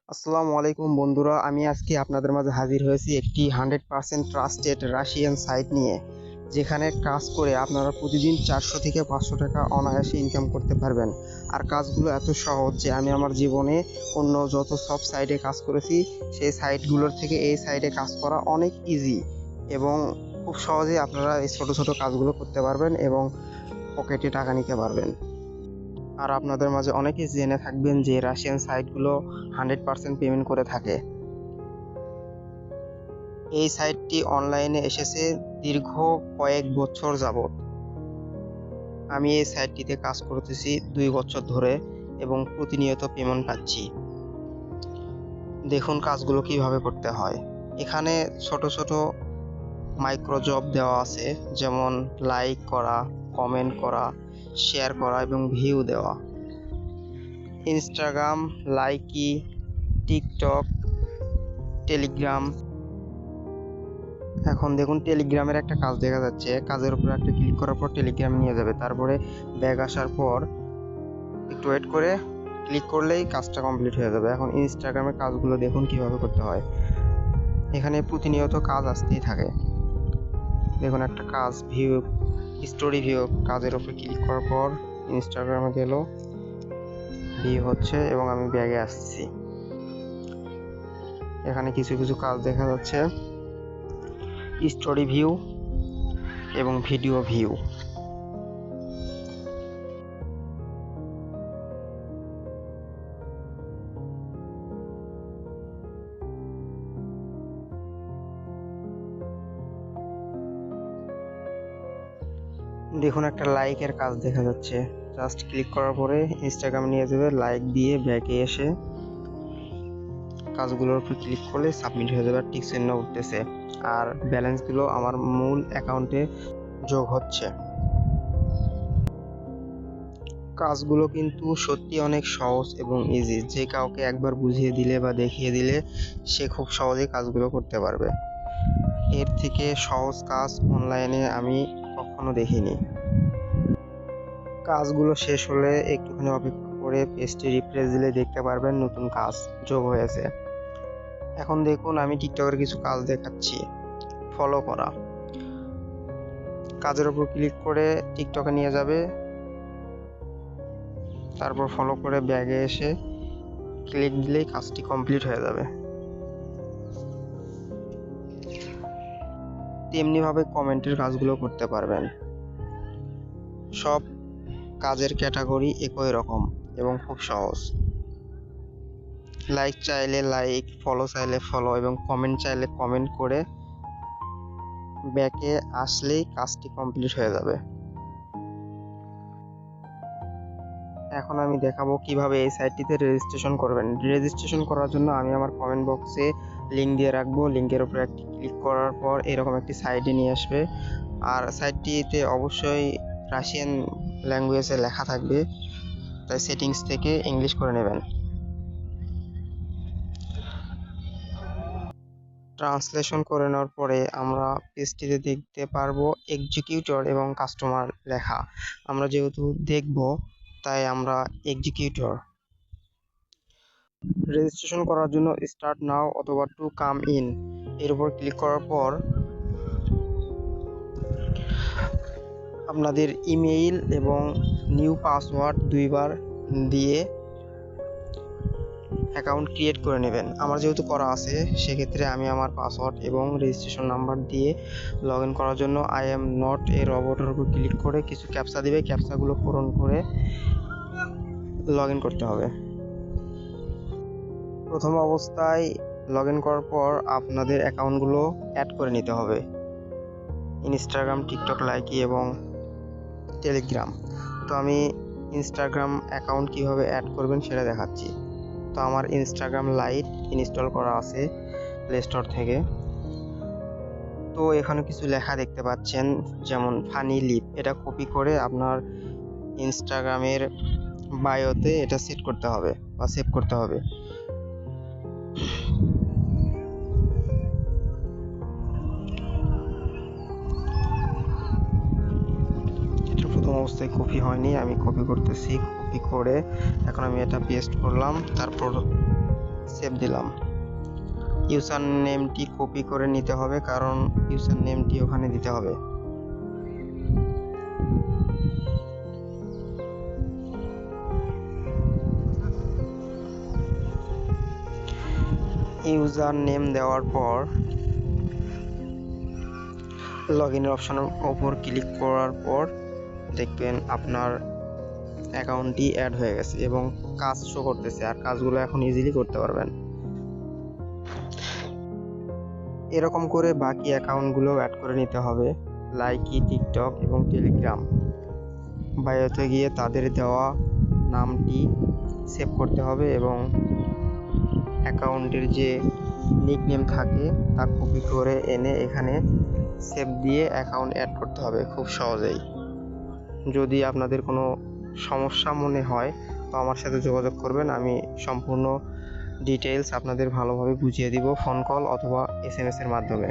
আসসালামু আলাইকুম বন্ধুরা, আমি আজকে আপনাদের মাঝে হাজির হয়েছি একটি 100% ট্রাস্টেড রাশিয়ান সাইট নিয়ে, যেখানে কাজ করে আপনারা প্রতিদিন 400 থেকে 500 টাকা অনায়াসে ইনকাম করতে পারবেন। আর কাজগুলো এত সহজ যে আমি আমার জীবনে অন্য যত সব সাইটে কাজ করেছি সেই সাইটগুলোর থেকে এই সাইটে কাজ করা অনেক ইজি এবং খুব সহজেই আপনারা এই ছোট ছোট কাজগুলো করতে পারবেন এবং পকেটে টাকা নিতে পারবেন। আর আপনাদের মাঝে অনেকেই জেনে থাকবেন যে রাশিয়ান সাইটগুলো 100% পেমেন্ট করে থাকে। এই সাইটটি অনলাইনে এসেছে দীর্ঘ কয়েক বছর যাবত। আমি এই সাইটটিতে কাজ করতেছি 2 বছর ধরে এবং প্রতিনিয়ত পেমেন্ট পাচ্ছি। দেখুন কাজগুলো কিভাবে করতে হয়। এখানে ছোট ছোট মাইক্রো জব দেওয়া আছে, যেমন লাইক করা, কমেন্ট করা, শেয়ার করা এবং ভিউ দেওয়া। Instagram, Likee, TikTok, Telegram. এখন দেখুন টেলিগ্রামের একটা কাজ দেখা যাচ্ছে, কাজের উপর একটা ক্লিক করার পর টেলিগ্রাম নিয়ে যাবে, তারপরে ব্যাগ আসার পর একটু ওয়েট করে ক্লিক করলেই কাজটা কমপ্লিট হয়ে যাবে। এখন ইনস্টাগ্রামের কাজগুলো দেখুন কিভাবে করতে হয়। এখানে প্রতিনিয়ত কাজ আসতেই থাকে। দেখুন একটা কাজ ভিউ, স্টোরি ভিউ, কাজের উপর ক্লিক করার পর ইনস্টাগ্রামে গেল, ভিউ হচ্ছে এবং আমি ব্যাগে আসছি। এখানে কিছু কিছু কাজ দেখা যাচ্ছে, স্টোরি ভিউ এবং ভিডিও ভিউ। দেখুন একটা লাইকের কাজ দেখা যাচ্ছে, জাস্ট ক্লিক করার পরে ইনস্টাগ্রাম নিয়ে যাবে, লাইক দিয়ে ব্যাকে এসে কাজগুলোর উপর ক্লিক করলে সাবমিট হয়ে যাবে, টিক চিহ্ন উঠতেছে আর ব্যালেন্সগুলো আমার মূল অ্যাকাউন্টে যোগ হচ্ছে। কাজগুলো কিন্তু সত্যি অনেক সহজ এবং ইজি, যে কাউকে একবার বুঝিয়ে দিলে বা দেখিয়ে দিলে সে খুব সহজেই কাজগুলো করতে পারবে। এর থেকে সহজ কাজ অনলাইনে আমি কখনো দেখিনি। কাজগুলো শেষ হলে একটুখানি অপেক্ষা করে পেজটি রিফ্রেশ দিলে দেখতে পারবেন নতুন কাজ যোগ হয়েছে। এখন দেখুন আমি টিকটকের কিছু কাজ দেখাচ্ছি। ফলো করা, কাজের উপর ক্লিক করে টিকটকে নিয়ে যাবে, তারপর ফলো করে ব্যাগে এসে ক্লিক দিলেই কাজটি কমপ্লিট হয়ে যাবে। তেমনিভাবে কমেন্টের কাজগুলো করতে পারবেন। সব কাজের ক্যাটাগরি একই রকম এবং খুব সহজ। লাইক চাইলে লাইক, ফলো চাইলে ফলো এবং কমেন্ট চাইলে কমেন্ট করে ব্যাকে আসলেই কাজটি কমপ্লিট হয়ে যাবে। এখন আমি দেখাবো কিভাবে এই সাইটটিতে রেজিস্ট্রেশন করবেন। রেজিস্ট্রেশন করার জন্য আমি আমার কমেন্ট বক্সে লিঙ্ক দিয়ে রাখবো। লিঙ্কের উপরে একটি ক্লিক করার পর এরকম একটি সাইটে নিয়ে আসবে, আর সাইটটিতে অবশ্যই রাশিয়ান ল্যাঙ্গুয়েজে লেখা থাকবে, তাই সেটিংস থেকে ইংলিশ করে নেবেন। ট্রান্সলেশন করে নেওয়ার পরে আমরা পেজটিতে দেখতে পারবো এক্সিকিউটর এবং কাস্টমার লেখা। আমরা যেহেতু দেখব তাই আমরা এক্সিকিউটর। রেজিস্ট্রেশন করার জন্য স্টার্ট নাও অথবা টু কাম ইন এর উপর ক্লিক করার পর আপনাদের ইমেইল এবং নিউ পাসওয়ার্ড দুইবার দিয়ে অ্যাকাউন্ট ক্রিয়েট করে নেবেন। আমার যেহেতু করা আছে সেক্ষেত্রে আমি আমার পাসওয়ার্ড এবং রেজিস্ট্রেশন নাম্বার দিয়ে লগ ইন করার জন্য আই এম নট এ রবটের উপর ক্লিক করে কিছু ক্যাপচা দিবে, ক্যাপচাগুলো পূরণ করে লগ ইন করতে হবে। প্রথম অবস্থায় লগ ইন করার পর আপনাদের অ্যাকাউন্টগুলো অ্যাড করে নিতে হবে, ইনস্টাগ্রাম, টিকটক, লাইকি এবং টেলিগ্রাম। তো আমি ইনস্টাগ্রাম অ্যাকাউন্ট কীভাবে অ্যাড করবেন সেটা দেখাচ্ছি। তো আমার ইনস্টাগ্রাম লাইট ইনস্টল করা আছে প্লে স্টোর থেকে। তো এখানে কিছু লেখা দেখতে পাচ্ছেন, যেমন ফানি লিপ, এটা কপি করে আপনার ইনস্টাগ্রামের বায়োতে এটা সেট করতে হবে বা সেভ করতে হবে। প্রথম অবস্থায় কপি হয়নি, আমি কপি করতেছি। কপি করে এখন আমি এটা পেস্ট করলাম, তারপর সেভ সেভ দিলাম। ইউজার নেমটি কপি করে নিতে হবে, কারণ ইউজার নেমটি ওখানে দিতে হবে। ইউজার নেম দেওয়ার পর লগ ইনের অপশনের ওপর ক্লিক করার পর দেখবেন আপনার অ্যাকাউন্টটি অ্যাড হয়ে গেছে এবং কাজ শো করতেছে, আর কাজগুলো এখন ইজিলি করতে পারবেন। এরকম করে বাকি অ্যাকাউন্টগুলো অ্যাড করে নিতে হবে। লাইকি, টিকটক এবং টেলিগ্রাম বায়োতে গিয়ে তাদের দেওয়া নামটি সেভ করতে হবে এবং অ্যাকাউন্টের যে নিকনেম থাকে তা কপি করে এনে এখানে সেভ দিয়ে অ্যাকাউন্ট অ্যাড করতে হবে খুব সহজেই। যদি আপনাদের কোনো সমস্যা মনে হয় তো আমার সাথে যোগাযোগ করবেন, আমি সম্পূর্ণ ডিটেইলস আপনাদের ভালোভাবে বুঝিয়ে দিব ফোন কল অথবা SMS এর মাধ্যমে।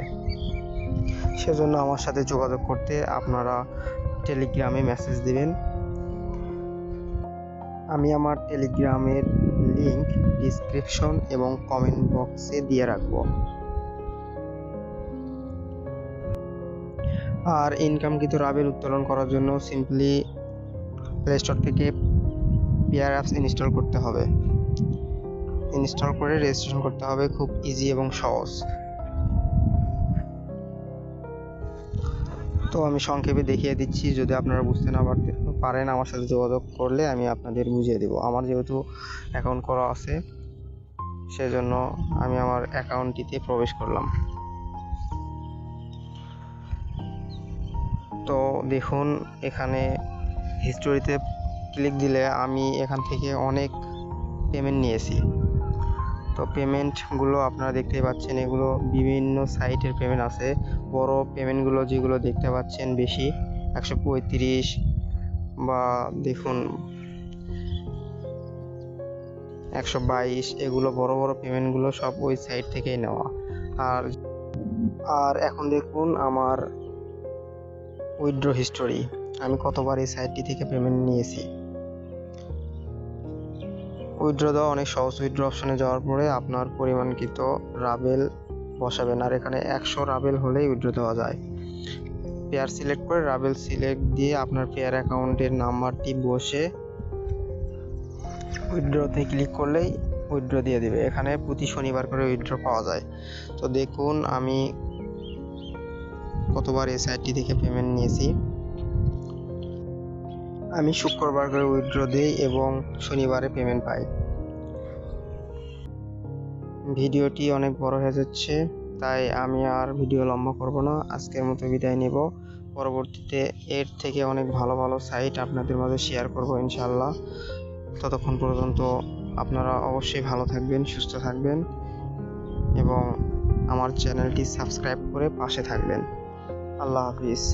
সেজন্য আমার সাথে যোগাযোগ করতে আপনারা টেলিগ্রামে মেসেজ দিবেন। আমি আমার টেলিগ্রামের লিংক ডিসক্রিপশন এবং কমেন্ট বক্সে দিয়ে রাখব। আর ইনকামকৃত রাবেল উত্তোলন করার জন্য সিম্পলি প্লে স্টোর থেকে পেয়ার অ্যাপস ইনস্টল করতে হবে। ইনস্টল করে রেজিস্ট্রেশন করতে হবে, খুব ইজি এবং সহজ। তো আমি সংক্ষেপে দেখিয়ে দিচ্ছি, যদি আপনারা বুঝতে না পারেন আমার সাথে যোগাযোগ করলে আমি আপনাদের বুঝিয়ে দেব। আমার যেহেতু অ্যাকাউন্ট করা আছে সেজন্য আমি আমার অ্যাকাউন্টটিতে প্রবেশ করলাম। তো দেখুন এখানে হিস্টোরিতে ক্লিক দিলে আমি এখান থেকে অনেক পেমেন্ট নিয়েছি। তো পেমেন্টগুলো আপনারা দেখতেই পাচ্ছেন, এগুলো বিভিন্ন সাইটের পেমেন্ট আছে। বড় পেমেন্টগুলো যেগুলো দেখতে পাচ্ছেন বেশি 135 বা দেখুন 122, এগুলো বড় বড় পেমেন্টগুলো সব ওই সাইট থেকেই নেওয়া। আর এখন দেখুন আমার উইথড্র হিস্টোরি, আমি কতবার এই সাইটটি থেকে পেমেন্ট নিয়েছি। উইথড্র দেওয়া অনেক সহজ। উইথড্র অপশনে যাওয়ার পরে আপনার পরিমাণকৃত রাবেল বসাবেন, আর এখানে 100 রাবেল হলেই উইথড্র দেওয়া যায়। পেয়ার সিলেক্ট করে রাবেল সিলেক্ট দিয়ে আপনার পেয়ার অ্যাকাউন্টের নাম্বারটি বসে উইথড্রতে ক্লিক করলেই উইথড্র দিয়ে দেবে। এখানে প্রতি শনিবার করে উইথড্র পাওয়া যায়। তো দেখুন আমি কতবার এই সাইটটি থেকে পেমেন্ট নিয়েছি। আমি শুক্রবার করে উইথড্র দিই এবং শনিবারে পেমেন্ট পাই। ভিডিওটি অনেক বড় হয়ে যাচ্ছে, তাই আমি আর ভিডিও লম্বা করব না, আজকের মতো বিদায় নেব। পরবর্তীতে এর থেকে অনেক ভালো ভালো সাইট আপনাদের মাঝে শেয়ার করব ইনশাআল্লাহ। ততক্ষণ পর্যন্ত আপনারা অবশ্যই ভালো থাকবেন, সুস্থ থাকবেন এবং আমার চ্যানেলটি সাবস্ক্রাইব করে পাশে থাকবেন। আল্লাহ হাফিজ।